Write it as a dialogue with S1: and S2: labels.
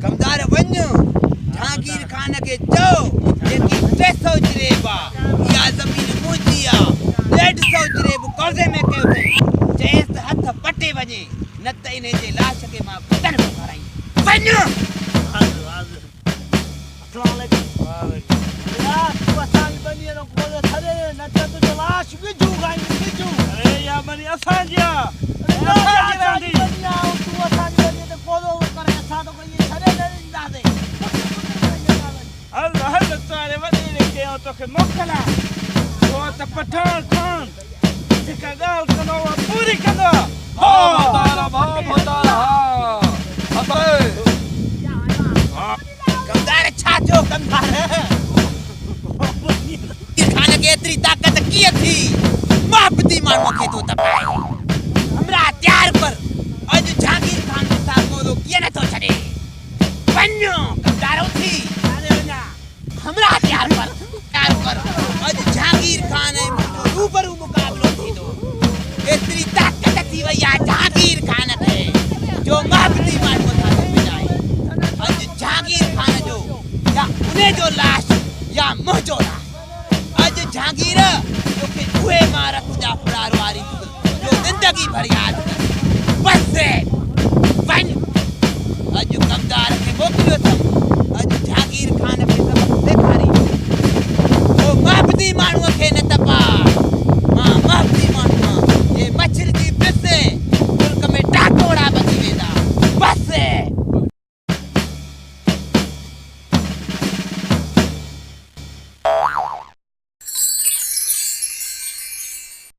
S1: कमदार वञ जहांगीर खान खे चओ जेकी 300 जरेबा या ज़मीन मुंहिंजी आ 150 जरेब कर्ज़े में कयो अथई चएसि त हथ पटे वञे न त इन जे लाश खे मां बदन में भराई वञ
S2: अस्सलाम वालेकुम यार तू असां बनी न कोल थरे न त तुझे लाश विझू गाई विझू अरे या बनी असां जा तू असां बनी त कोलो करे असां तो कोई थरे न ॾींदा दे अल्लाह तारे वॾे के तो के मोकला तो त पठान खान जेका ॻाल्हि कंदो पूरी कंदो
S3: हा मतारा
S1: कमदार छा थियो कमदार खान खे एतिरी ताक़त कीअं थी मोहब्बती माण्हूअ खे थो तपाए हमरा तयार कर अॼु जहांगीर खान ॾिसा कोलो कीअं नथो छॾे वञो कमदार उथी हमरा तयार कर अॼु जहांगीर खान ऐं मुंहिंजो रूबरू मुक़ाबिलो थींदो एतिरी ताक़त थी वई आहे जहांगीर खान खे जो मोहब्बती माण्हूअ सां थो विञाए अॼु जहांगीर खान जो या उन जो लाश या मुंहिंजो लाश अॼु जहांगीर तोखे उहे मां रख जा फुरार वारी जो ज़िंदगी भर यादि